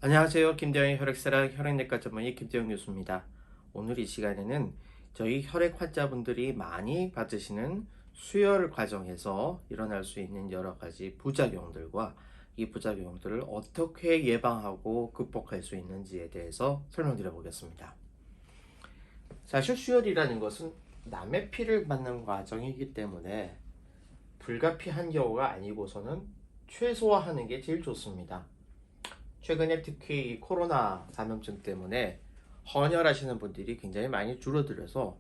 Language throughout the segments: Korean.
안녕하세요. 김대영의 혈액사랑 혈액내과 전문의 김대영 교수입니다. 오늘 이 시간에는 저희 혈액 환자분들이 많이 받으시는 수혈 과정에서 일어날 수 있는 여러 가지 부작용들과 이 부작용들을 어떻게 예방하고 극복할 수 있는지에 대해서 설명드려 보겠습니다. 사실 수혈이라는 것은 남의 피를 받는 과정이기 때문에 불가피한 경우가 아니고서는 최소화하는 게 제일 좋습니다. 최근에 특히 이 코로나 감염증 때문에 헌혈하시는 분들이 굉장히 많이 줄어들어서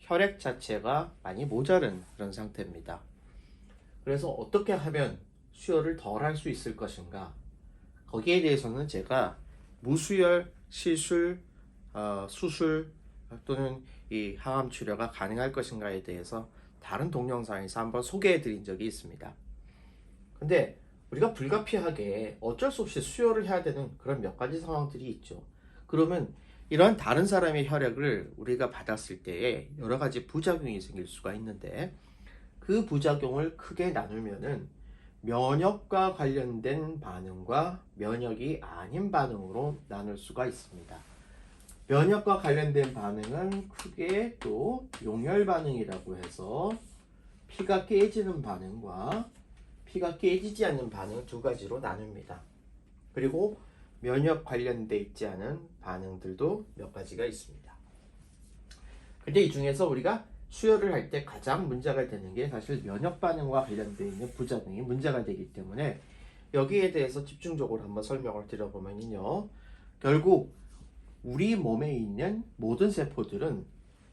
혈액 자체가 많이 모자른 그런 상태입니다. 그래서 어떻게 하면 수혈을 덜 할 수 있을 것인가, 거기에 대해서는 제가 무수혈, 시술, 수술 또는 이 항암 치료가 가능할 것인가에 대해서 다른 동영상에서 한번 소개해 드린 적이 있습니다. 근데 우리가 불가피하게 어쩔 수 없이 수혈을 해야 되는 그런 몇 가지 상황들이 있죠. 그러면 이런 다른 사람의 혈액을 우리가 받았을 때에 여러 가지 부작용이 생길 수가 있는데, 그 부작용을 크게 나누면은 면역과 관련된 반응과 면역이 아닌 반응으로 나눌 수가 있습니다. 면역과 관련된 반응은 크게 또 용혈 반응이라고 해서 피가 깨지는 반응과 피가 깨지지 않는 반응 두 가지로 나눕니다. 그리고 면역 관련돼 있지 않은 반응들도 몇 가지가 있습니다. 근데 이 중에서 우리가 수혈을 할 때 가장 문제가 되는 게 사실 면역 반응과 관련돼 있는 부작용이 문제가 되기 때문에 여기에 대해서 집중적으로 한번 설명을 드려보면요, 결국 우리 몸에 있는 모든 세포들은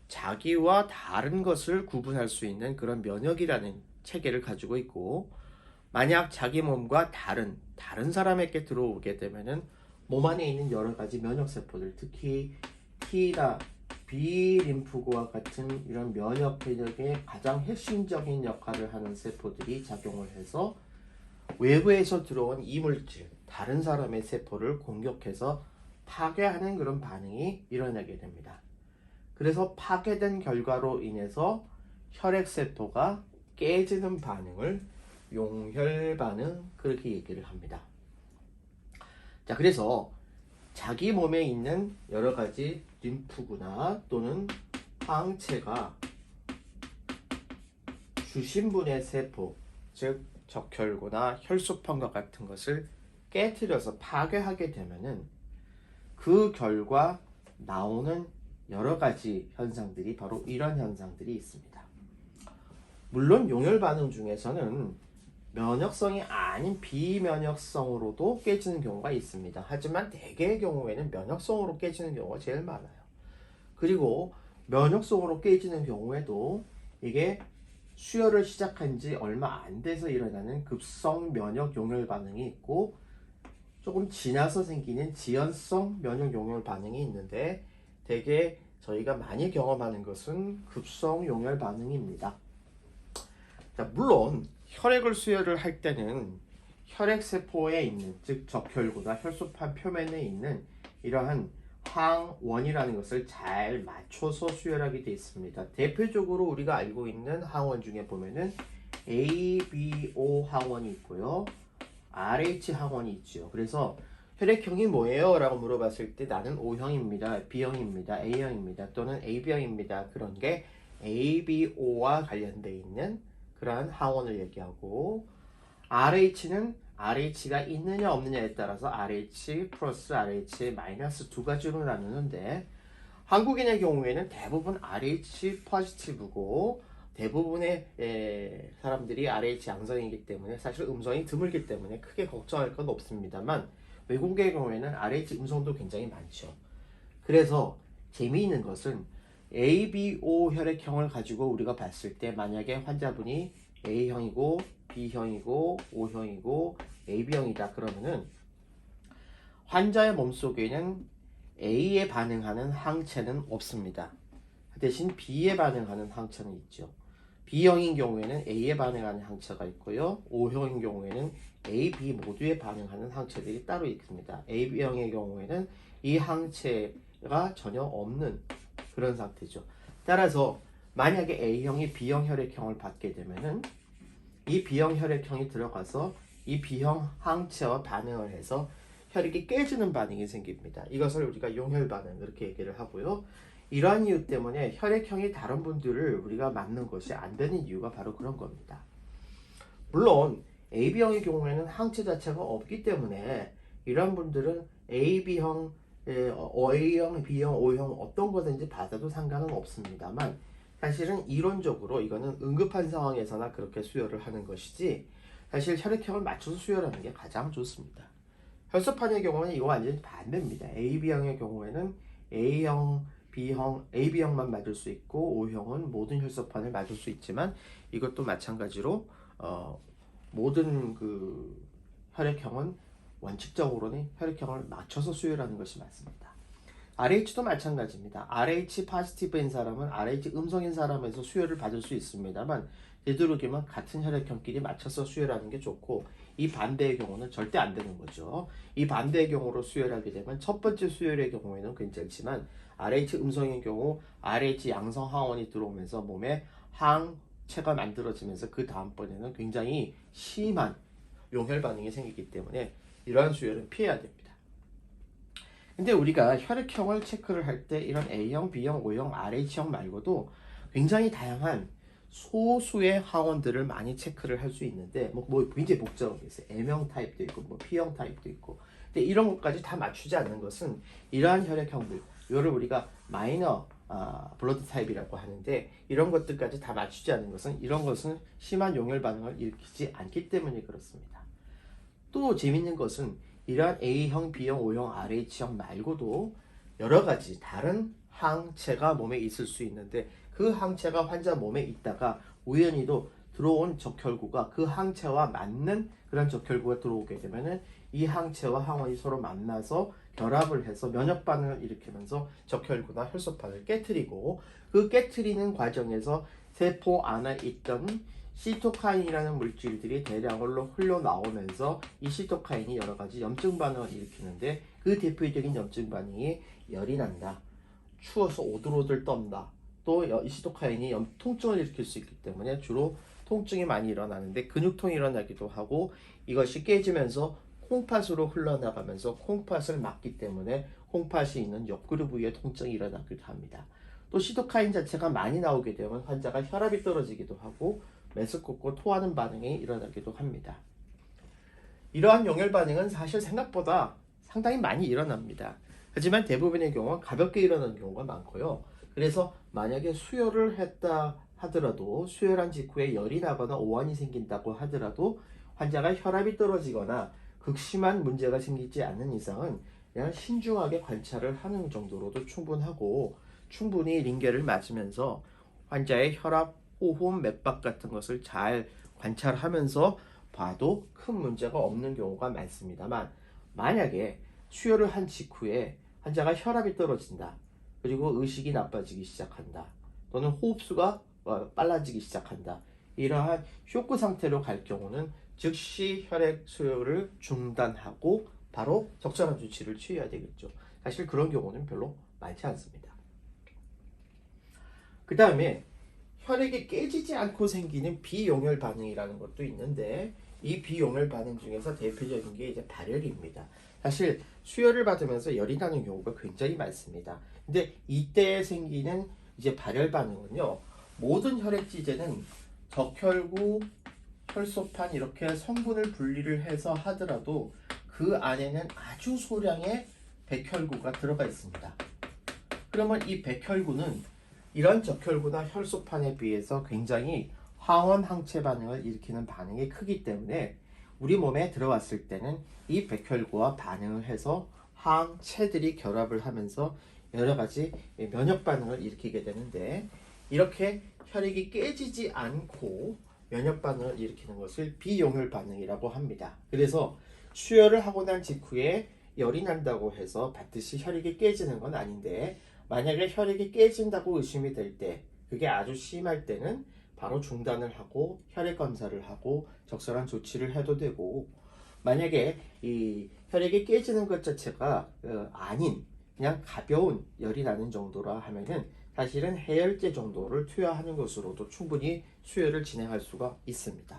자기와 다른 것을 구분할 수 있는 그런 면역이라는 체계를 가지고 있고, 만약 자기 몸과 다른 사람에게 들어오게 되면은 몸 안에 있는 여러 가지 면역 세포들, 특히 T나 B 림프구와 같은 이런 면역 근력의 가장 핵심적인 역할을 하는 세포들이 작용을 해서 외부에서 들어온 이물질, 다른 사람의 세포를 공격해서 파괴하는 그런 반응이 일어나게 됩니다. 그래서 파괴된 결과로 인해서 혈액세포가 깨지는 반응을 용혈 반응, 그렇게 얘기를 합니다. 자, 그래서 자기 몸에 있는 여러 가지 림프구나 또는 항체가 주신분의 세포, 즉 적혈구나 혈소판과 같은 것을 깨뜨려서 파괴하게 되면은 그 결과 나오는 여러 가지 현상들이 바로 이런 현상들이 있습니다. 물론 용혈 반응 중에서는 면역성이 아닌 비면역성으로도 깨지는 경우가 있습니다. 하지만 대개의 경우에는 면역성으로 깨지는 경우가 제일 많아요. 그리고 면역성으로 깨지는 경우에도 이게 수혈을 시작한 지 얼마 안 돼서 일어나는 급성 면역 용혈 반응이 있고, 조금 지나서 생기는 지연성 면역 용혈 반응이 있는데, 대개 저희가 많이 경험하는 것은 급성 용혈 반응입니다. 자, 물론 혈액을 수혈을 할 때는 혈액세포에 있는, 즉 적혈구나 혈소판 표면에 있는 이러한 항원이라는 것을 잘 맞춰서 수혈하게 되어 있습니다. 대표적으로 우리가 알고 있는 항원 중에 보면은 ABO 항원이 있고요, RH 항원이 있죠. 그래서 혈액형이 뭐예요? 라고 물어봤을 때 나는 O형입니다, B형입니다, A형입니다 또는 AB형입니다, 그런 게 ABO와 관련되어 있는 그러한 항원을 얘기하고, RH는 RH가 있느냐 없느냐에 따라서 RH 플러스 RH 마이너스 두 가지로 나누는데, 한국인의 경우에는 대부분 RH 포지티브고 대부분의 사람들이 RH 양성이기 때문에 사실 음성이 드물기 때문에 크게 걱정할 건 없습니다만, 외국의 경우에는 RH 음성도 굉장히 많죠. 그래서 재미있는 것은 ABO 혈액형을 가지고 우리가 봤을 때 만약에 환자분이 A형이고 B형이고 O형이고 AB형이다 그러면은 환자의 몸속에는 A에 반응하는 항체는 없습니다. 대신 B에 반응하는 항체는 있죠. B형인 경우에는 A에 반응하는 항체가 있고요. O형인 경우에는 A, B 모두에 반응하는 항체들이 따로 있습니다. AB형의 경우에는 이 항체가 전혀 없는 그런 상태죠. 따라서 만약에 A형이 B형 혈액형을 받게 되면은 이 B형 혈액형이 들어가서 이 B형 항체와 반응을 해서 혈액이 깨지는 반응이 생깁니다. 이것을 우리가 용혈 반응 이렇게 얘기를 하고요. 이러한 이유 때문에 혈액형이 다른 분들을 우리가 맞는 것이 안 되는 이유가 바로 그런 겁니다. 물론 AB형의 경우에는 항체 자체가 없기 때문에 이런 분들은 AB형, A형, B형, O형 어떤 거든지 받아도 상관은 없습니다만 사실은 이론적으로 이거는 응급한 상황에서나 그렇게 수혈을 하는 것이지 사실 혈액형을 맞춰서 수혈하는 게 가장 좋습니다. 혈소판의 경우는 이거 완전히 반대입니다. AB형의 경우에는 A형, B형, AB형만 맞을 수 있고 O형은 모든 혈소판을 맞을 수 있지만 이것도 마찬가지로 모든 그 혈액형은 원칙적으로는 혈액형을 맞춰서 수혈하는 것이 맞습니다. RH도 마찬가지입니다. RH 포지티브인 사람은 RH 음성인 사람에서 수혈을 받을 수 있습니다만 되도록이면 같은 혈액형끼리 맞춰서 수혈하는 게 좋고 이 반대의 경우는 절대 안 되는 거죠. 이 반대의 경우로 수혈하게 되면 첫 번째 수혈의 경우에는 괜찮지만 RH 음성인 경우 RH 양성 항원이 들어오면서 몸에 항체가 만들어지면서 그 다음번에는 굉장히 심한 용혈 반응이 생기기 때문에 이러한 수혈은 피해야 됩니다. 근데 우리가 혈액형을 체크를 할 때 이런 A형, B형, O형, RH형 말고도 굉장히 다양한 소수의 항원들을 많이 체크를 할 수 있는데 뭐 굉장히 복잡하게 있어요. M형 타입도 있고 뭐 P형 타입도 있고. 근데 이런 것까지 다 맞추지 않는 것은 이러한 혈액형들, 이거를 우리가 마이너 블러드 타입이라고 하는데 이런 것들까지 다 맞추지 않는 것은 이런 것은 심한 용혈 반응을 일으키지 않기 때문에 그렇습니다. 또 재밌는 것은 이러한 A형, B형, O형, RH형 말고도 여러 가지 다른 항체가 몸에 있을 수 있는데 그 항체가 환자 몸에 있다가 우연히도 들어온 적혈구가 그 항체와 맞는 그런 적혈구가 들어오게 되면은 이 항체와 항원이 서로 만나서 결합을 해서 면역 반응을 일으키면서 적혈구나 혈소판을 깨트리고 그 깨트리는 과정에서 세포 안에 있던 시토카인이라는 물질들이 대량으로 흘러나오면서 이 시토카인이 여러 가지 염증 반응을 일으키는데 그 대표적인 염증 반응이 열이 난다, 추워서 오들오들 떤다, 또 이 시토카인이 통증을 일으킬 수 있기 때문에 주로 통증이 많이 일어나는데 근육통이 일어나기도 하고 이것이 깨지면서 콩팥으로 흘러나가면서 콩팥을 막기 때문에 콩팥이 있는 옆구리 부위에 통증이 일어나기도 합니다. 또 시토카인 자체가 많이 나오게 되면 환자가 혈압이 떨어지기도 하고 메스껍고 토하는 반응이 일어나기도 합니다. 이러한 용혈 반응은 사실 생각보다 상당히 많이 일어납니다. 하지만 대부분의 경우는 가볍게 일어나는 경우가 많고요. 그래서 만약에 수혈을 했다 하더라도 수혈한 직후에 열이 나거나 오한이 생긴다고 하더라도 환자가 혈압이 떨어지거나 극심한 문제가 생기지 않는 이상은 그냥 신중하게 관찰을 하는 정도로도 충분하고 충분히 링겔을 맞으면서 환자의 혈압, 호흡, 맥박 같은 것을 잘 관찰하면서 봐도 큰 문제가 없는 경우가 많습니다만 만약에 수혈을 한 직후에 환자가 혈압이 떨어진다. 그리고 의식이 나빠지기 시작한다. 또는 호흡수가 빨라지기 시작한다. 이러한 쇼크 상태로 갈 경우는 즉시 혈액 수혈을 중단하고 바로 적절한 조치를 취해야 되겠죠. 사실 그런 경우는 별로 많지 않습니다. 그 다음에 혈액이 깨지지 않고 생기는 비용혈 반응이라는 것도 있는데 이 비용혈 반응 중에서 대표적인 게 이제 발열입니다. 사실 수혈을 받으면서 열이 나는 경우가 굉장히 많습니다. 근데 이때 생기는 이제 발열 반응은요, 모든 혈액지제는 적혈구, 혈소판 이렇게 성분을 분리를 해서 하더라도 그 안에는 아주 소량의 백혈구가 들어가 있습니다. 그러면 이 백혈구는 이런 적혈구나 혈소판에 비해서 굉장히 항원 항체 반응을 일으키는 반응이 크기 때문에 우리 몸에 들어왔을 때는 이 백혈구와 반응을 해서 항체들이 결합을 하면서 여러 가지 면역 반응을 일으키게 되는데 이렇게 혈액이 깨지지 않고 면역 반응을 일으키는 것을 비용혈 반응이라고 합니다. 그래서 수혈을 하고 난 직후에 열이 난다고 해서 반드시 혈액이 깨지는 건 아닌데 만약에 혈액이 깨진다고 의심이 될 때 그게 아주 심할 때는 바로 중단을 하고 혈액 검사를 하고 적절한 조치를 해도 되고, 만약에 이 혈액이 깨지는 것 자체가 아닌 그냥 가벼운 열이 나는 정도라 하면은 사실은 해열제 정도를 투여하는 것으로도 충분히 수혈을 진행할 수가 있습니다.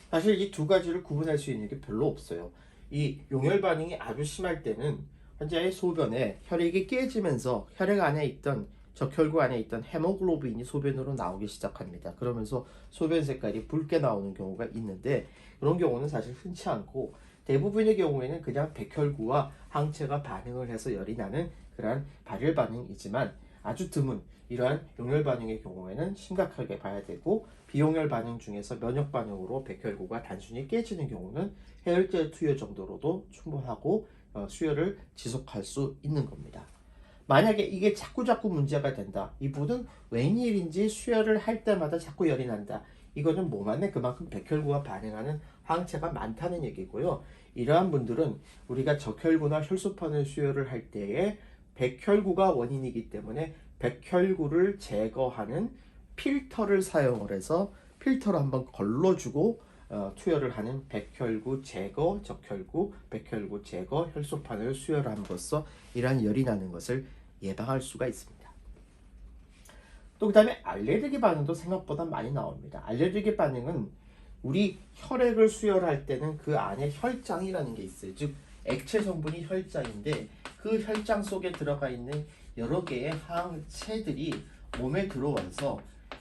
사실 이 두 가지를 구분할 수 있는 게 별로 없어요. 이 용혈 반응이 아주 심할 때는 환자의 소변에 혈액이 깨지면서 혈액 안에 있던 적혈구 안에 있던 헤모글로빈이 소변으로 나오기 시작합니다. 그러면서 소변 색깔이 붉게 나오는 경우가 있는데, 그런 경우는 사실 흔치 않고 대부분의 경우에는 그냥 백혈구와 항체가 반응을 해서 열이 나는 그러한 발열 반응이지만, 아주 드문 이러한 용혈 반응의 경우에는 심각하게 봐야 되고, 비용혈 반응 중에서 면역 반응으로 백혈구가 단순히 깨지는 경우는 해열제 투여 정도로도 충분하고 수혈을 지속할 수 있는 겁니다. 만약에 이게 자꾸 문제가 된다, 이분은 웬일인지 수혈을 할 때마다 자꾸 열이 난다, 이거는 몸 안에 그만큼 백혈구가 반응하는 항체가 많다는 얘기고요. 이러한 분들은 우리가 적혈구나 혈소판을 수혈을 할 때에 백혈구가 원인이기 때문에 백혈구를 제거하는 필터를 사용을 해서 필터를 한번 걸러주고 투여를 하는 백혈구 제거, 적혈구, 백혈구 제거, 혈소판을 수혈함으로써 이러한 열이 나는 것을 예방할 수가 있습니다. 또 그 다음에 알레르기 반응도 생각보다 많이 나옵니다. 알레르기 반응은 우리 혈액을 수혈할 때는 그 안에 혈장이라는 게 있어요. 즉 액체 성분이 혈장인데, 그 혈장 속에 들어가 있는 여러 개의 항체들이 몸에 들어와서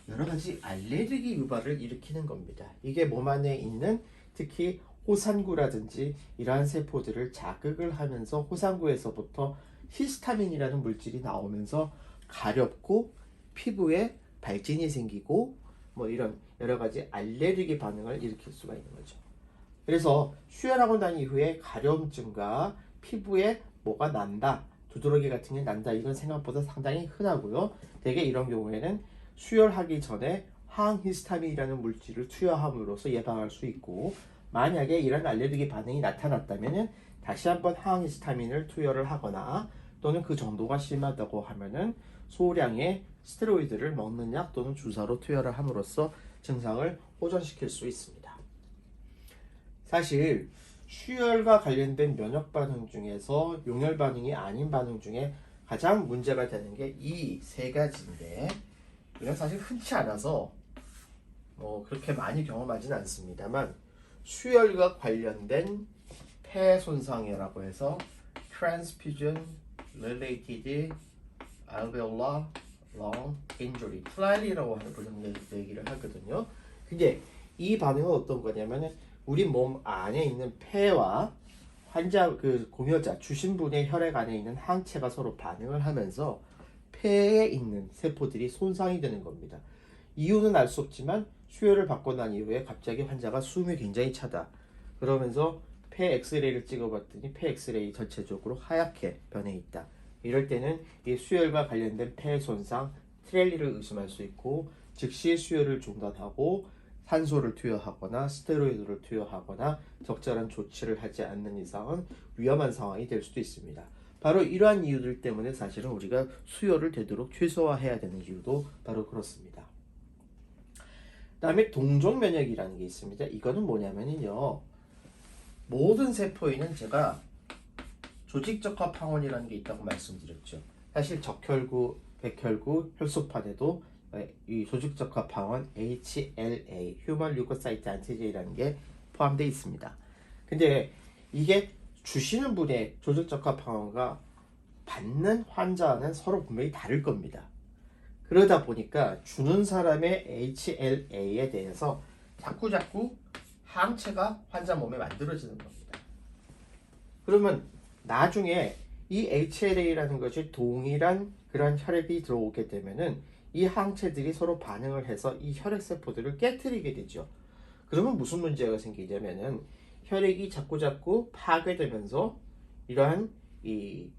여러 가지 알레르기 유발을 일으키는 겁니다. 이게 몸 안에 있는 특히 호산구라든지 이러한 세포들을 자극을 하면서 호산구에서부터 히스타민이라는 물질이 나오면서 가렵고 피부에 발진이 생기고 뭐 이런 여러 가지 알레르기 반응을 일으킬 수가 있는 거죠. 그래서 수혈하고 난 이후에 가려움증과 피부에 뭐가 난다, 두드러기 같은 게 난다, 이건 생각보다 상당히 흔하고요. 대개 이런 경우에는 수혈하기 전에 항히스타민이라는 물질을 투여함으로써 예방할 수 있고, 만약에 이런 알레르기 반응이 나타났다면 다시 한번 항히스타민을 투여를 하거나, 또는 그 정도가 심하다고 하면은 소량의 스테로이드를 먹는 약 또는 주사로 투여를 함으로써 증상을 호전시킬 수 있습니다. 사실 수혈과 관련된 면역 반응 중에서 용혈 반응이 아닌 반응 중에 가장 문제가 되는 게 이 세 가지인데, 이건 사실 흔치 않아서 그렇게 많이 경험하지는 않습니다만, 수혈과 관련된 폐 손상이라고 해서 transfusion related alveolar lung injury, TLAL이라고 부르는 얘기를 하거든요. 근데 이 반응은 어떤 거냐면은 우리 몸 안에 있는 폐와 환자 그 공여자 주신분의 혈액 안에 있는 항체가 서로 반응을 하면서 폐에 있는 세포들이 손상이 되는 겁니다. 이유는 알 수 없지만 수혈을 받고 난 이후에 갑자기 환자가 숨이 굉장히 차다, 그러면서 폐 엑스레이를 찍어봤더니 폐 엑스레이 전체적으로 하얗게 변해 있다. 이럴 때는 이 수혈과 관련된 폐 손상, 트렐리를 의심할 수 있고, 즉시 수혈을 중단하고 산소를 투여하거나 스테로이드를 투여하거나 적절한 조치를 하지 않는 이상은 위험한 상황이 될 수도 있습니다. 바로 이러한 이유들 때문에 사실은 우리가 수혈을 되도록 최소화해야 되는 이유도 바로 그렇습니다. 다음에 동종 면역이라는 게 있습니다. 이거는 뭐냐면요, 모든 세포에는 제가 조직적합 항원이라는 게 있다고 말씀드렸죠. 사실 적혈구, 백혈구, 혈소판에도 이 조직적합 항원 HLA, 휴먼 류코사이트 안티제이라는 게 포함되어 있습니다. 근데 이게 주시는 분의 조직적합 항원과 받는 환자는 서로 분명히 다를 겁니다. 그러다 보니까 주는 사람의 HLA에 대해서 자꾸 항체가 환자 몸에 만들어지는 겁니다. 그러면 나중에 이 HLA라는 것이 동일한 그런 혈액이 들어오게 되면은 이 항체들이 서로 반응을 해서 이 혈액세포들을 깨트리게 되죠. 그러면 무슨 문제가 생기냐면은 혈액이 자꾸 파괴되면서 이러한 이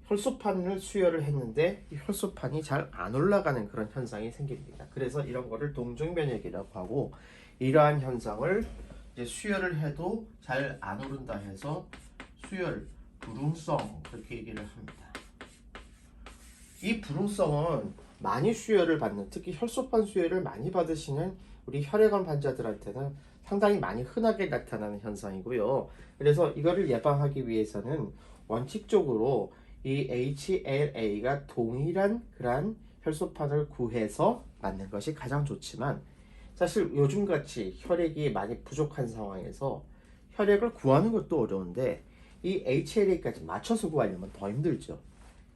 혈소판을 수혈을 했는데 이 혈소판이 잘 안 올라가는 그런 현상이 생깁니다. 그래서 이런 거를 동종면역이라고 하고, 이러한 현상을 이제 수혈을 해도 잘 안 오른다 해서 수혈 불응성, 그렇게 얘기를 합니다. 이 불응성은 많이 수혈을 받는, 특히 혈소판 수혈을 많이 받으시는 우리 혈액암 환자들한테는 상당히 많이 흔하게 나타나는 현상이고요. 그래서 이거를 예방하기 위해서는 원칙적으로 이 HLA가 동일한 그러한 혈소판을 구해서 맞는 것이 가장 좋지만, 사실 요즘같이 혈액이 많이 부족한 상황에서 혈액을 구하는 것도 어려운데 이 HLA까지 맞춰서 구하려면 더 힘들죠.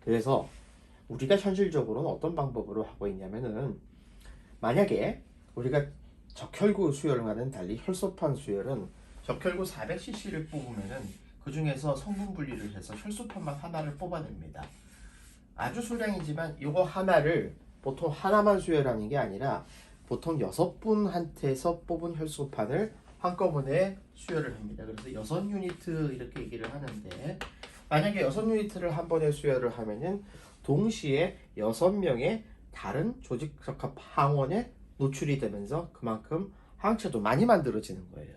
그래서 우리가 현실적으로는 어떤 방법으로 하고 있냐면은, 만약에 우리가 적혈구 수혈과는 달리 혈소판 수혈은 적혈구 400cc를 뽑으면은 그 중에서 성분 분리를 해서 혈소판만 하나를 뽑아냅니다. 아주 소량이지만 이거 하나를 보통 하나만 수혈하는 게 아니라 보통 6분한테서 뽑은 혈소판을 한꺼번에 수혈을 합니다. 그래서 6유니트 이렇게 얘기를 하는데, 만약에 6유니트를 한 번에 수혈을 하면은 동시에 6명의 다른 조직적합 항원에 노출이 되면서 그만큼 항체도 많이 만들어지는 거예요.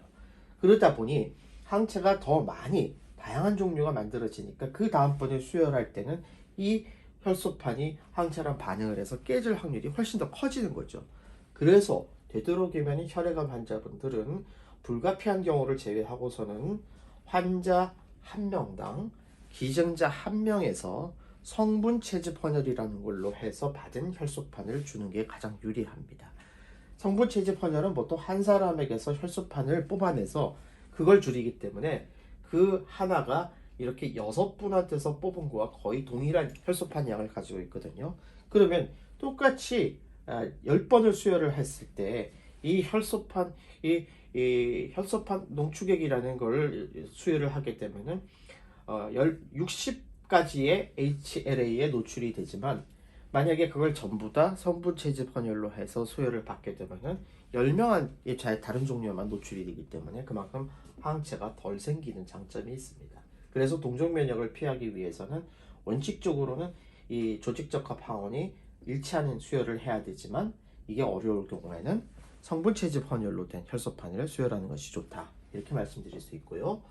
그러다 보니 항체가 더 많이 다양한 종류가 만들어지니까 그 다음번에 수혈할 때는 이 혈소판이 항체랑 반응을 해서 깨질 확률이 훨씬 더 커지는 거죠. 그래서 되도록이면 혈액암 환자분들은 불가피한 경우를 제외하고서는 환자 한 명당 기증자 한 명에서 성분 채집 헌혈이라는 걸로 해서 받은 혈소판을 주는 게 가장 유리합니다. 성분 채집 헌혈은 보통 한 사람에게서 혈소판을 뽑아내서 그걸 줄이기 때문에 그 하나가 이렇게 6분한테서 뽑은 거와 거의 동일한 혈소판 양을 가지고 있거든요. 그러면 똑같이 10번을 수혈을 했을 때 이 혈소판 이 혈소판 농축액이라는 걸 수혈을 하게 되면은 60가지의 HLA에 노출이 되지만, 만약에 그걸 전부 다 성분 채집 헌혈로 해서 수혈을 받게 되면은 10명의 다른 종류만 노출이 되기 때문에 그만큼 항체가 덜 생기는 장점이 있습니다. 그래서 동종 면역을 피하기 위해서는 원칙적으로는 이 조직적합 항원이 일치하는 수혈을 해야 되지만, 이게 어려울 경우에는 성분 채집 헌혈로 된 혈소판을 수혈하는 것이 좋다, 이렇게 말씀드릴 수 있고요.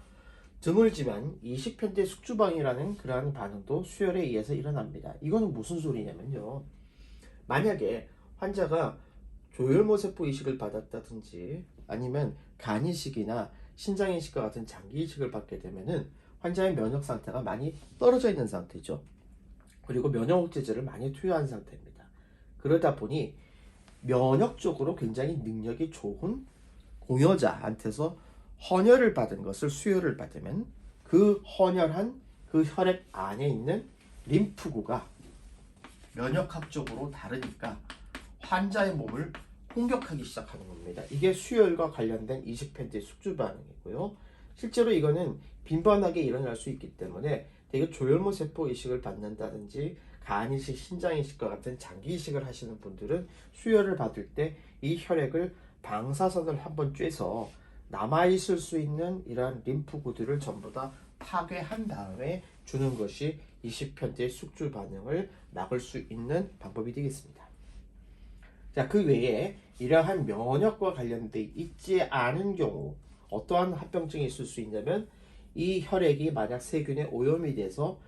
드물지만 이식편대 숙주방이라는 그러한 반응도 수혈에 의해서 일어납니다. 이거는 무슨 소리냐면요, 만약에 환자가 조혈모세포 이식을 받았다든지 아니면 간 이식이나 신장 이식과 같은 장기 이식을 받게 되면은 환자의 면역 상태가 많이 떨어져 있는 상태죠. 그리고 면역 억제제를 많이 투여한 상태입니다. 그러다 보니 면역적으로 굉장히 능력이 좋은 공여자한테서 헌혈을 받은 것을 수혈을 받으면 그 헌혈한 그 혈액 안에 있는 림프구가 면역학적으로 다르니까 환자의 몸을 공격하기 시작하는 겁니다. 이게 수혈과 관련된 이식팬트의 숙주 반응이고요. 실제로 이거는 빈번하게 일어날 수 있기 때문에 되게 조혈모세포 이식을 받는다든지 간 이식, 신장 이식과 같은 장기 이식을 하시는 분들은 수혈을 받을 때 이 혈액을 방사선을 한번 쬐서 남아있을 수 있는 이러한 림프구들을 전부 다 파괴한 다음에 주는 것이 이식편대의 숙주 반응을 막을 수 있는 방법이 되겠습니다. 자, 그 외에 이러한 면역과 관련돼 있지 않은 경우 어떠한 합병증이 있을 수 있냐면, 이 혈액이 만약 세균에 오염이 돼서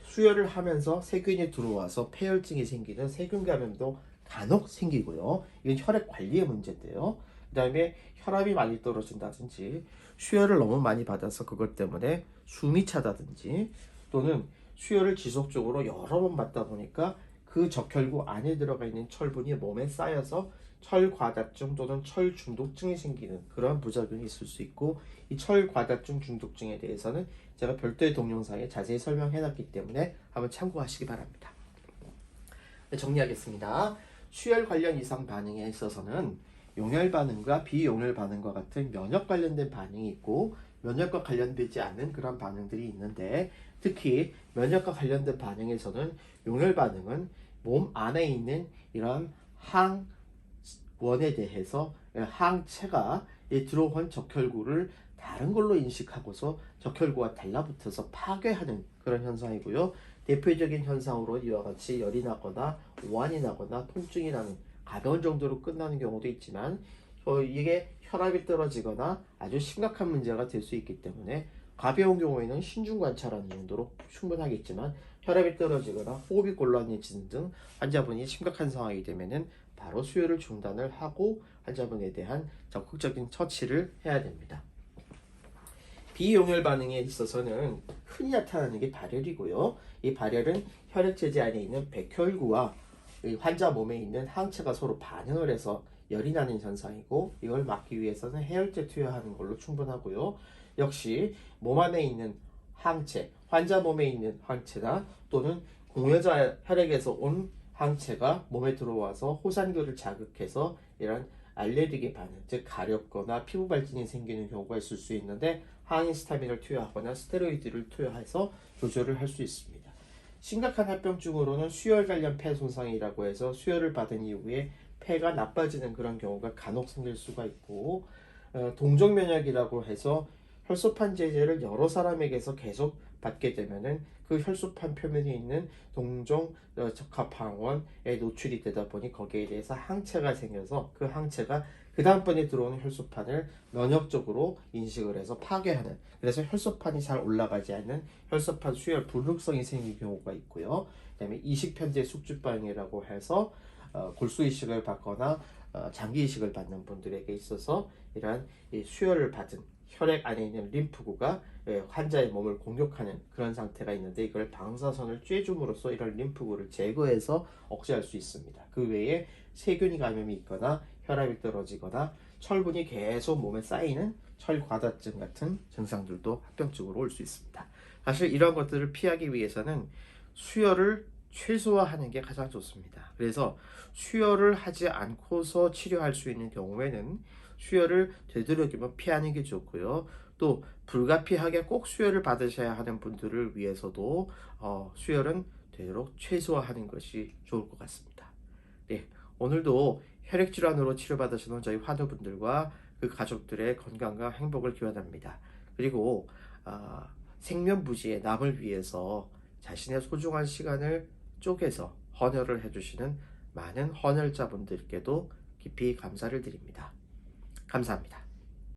수혈을 하면서 세균이 들어와서 폐혈증이 생기는 세균 감염도 간혹 생기고요. 이건 혈액 관리의 문제인데요. 그 다음에 혈압이 많이 떨어진다든지 수혈을 너무 많이 받아서 그것 때문에 숨이 차다든지, 또는 수혈을 지속적으로 여러 번 받다 보니까 그 적혈구 안에 들어가 있는 철분이 몸에 쌓여서 철과다증 또는 철중독증이 생기는 그런 부작용이 있을 수 있고, 이 철과다증 중독증에 대해서는 제가 별도의 동영상에 자세히 설명해 놨기 때문에 한번 참고하시기 바랍니다. 네, 정리하겠습니다. 수혈 관련 이상 반응에 있어서는 용혈 반응과 비용혈 반응과 같은 면역 관련된 반응이 있고, 면역과 관련되지 않은 그런 반응들이 있는데, 특히 면역과 관련된 반응에서는 용혈 반응은 몸 안에 있는 이런 항원에 대해서 항체가 들어온 적혈구를 다른 걸로 인식하고서 적혈구와 달라붙어서 파괴하는 그런 현상이고요. 대표적인 현상으로 이와 같이 열이 나거나 오한이 나거나 통증이 나는 가벼운 정도로 끝나는 경우도 있지만, 이게 혈압이 떨어지거나 아주 심각한 문제가 될 수 있기 때문에 가벼운 경우에는 신중 관찰하는 정도로 충분하겠지만, 혈압이 떨어지거나 호흡이 곤란해지는 등 환자분이 심각한 상황이 되면은 바로 수혈을 중단을 하고 환자분에 대한 적극적인 처치를 해야 됩니다. 비용혈 반응에 있어서는 흔히 나타나는 게 발열이고요. 이 발열은 혈액제제 안에 있는 백혈구와 환자 몸에 있는 항체가 서로 반응을 해서 열이 나는 현상이고, 이걸 막기 위해서는 해열제 투여하는 걸로 충분하고요. 역시 몸 안에 있는 항체, 환자 몸에 있는 항체나 또는 공여자 혈액에서 온 항체가 몸에 들어와서 호산균을 자극해서 이런 알레르기 반응, 즉 가렵거나 피부 발진이 생기는 경우가 있을 수 있는데, 항히스타민을 투여하거나 스테로이드를 투여해서 조절을 할 수 있습니다. 심각한 합병증으로는 수혈 관련 폐 손상이라고 해서 수혈을 받은 이후에 폐가 나빠지는 그런 경우가 간혹 생길 수가 있고, 동종 면역이라고 해서 혈소판 제제를 여러 사람에게서 계속 받게 되면은 그 혈소판 표면에 있는 동종 적합항원에 노출이 되다 보니 거기에 대해서 항체가 생겨서 그 항체가 그 다음번에 들어오는 혈소판을 면역적으로 인식을 해서 파괴하는, 그래서 혈소판이 잘 올라가지 않는 혈소판 수혈 불능성이 생기는 경우가 있고요. 그 다음에 이식편제 숙주반응이라고 해서 골수 이식을 받거나 장기 이식을 받는 분들에게 있어서 이러한 수혈을 받은 혈액 안에 있는 림프구가 환자의 몸을 공격하는 그런 상태가 있는데, 이걸 방사선을 쬐줌으로써 이런 림프구를 제거해서 억제할 수 있습니다. 그 외에 세균이 감염이 있거나 혈압이 떨어지거나 철분이 계속 몸에 쌓이는 철과다증 같은 증상들도 합병증으로 올 수 있습니다. 사실 이런 것들을 피하기 위해서는 수혈을 최소화하는 게 가장 좋습니다. 그래서 수혈을 하지 않고서 치료할 수 있는 경우에는 수혈을 되도록이면 피하는 게 좋고요. 또 불가피하게 꼭 수혈을 받으셔야 하는 분들을 위해서도 수혈은 되도록 최소화하는 것이 좋을 것 같습니다. 네, 오늘도 혈액질환으로 치료받으시는 저희 환우분들과 그 가족들의 건강과 행복을 기원합니다. 그리고 생면부지의 남을 위해서 자신의 소중한 시간을 쪼개서 헌혈을 해주시는 많은 헌혈자분들께도 깊이 감사를 드립니다. 감사합니다.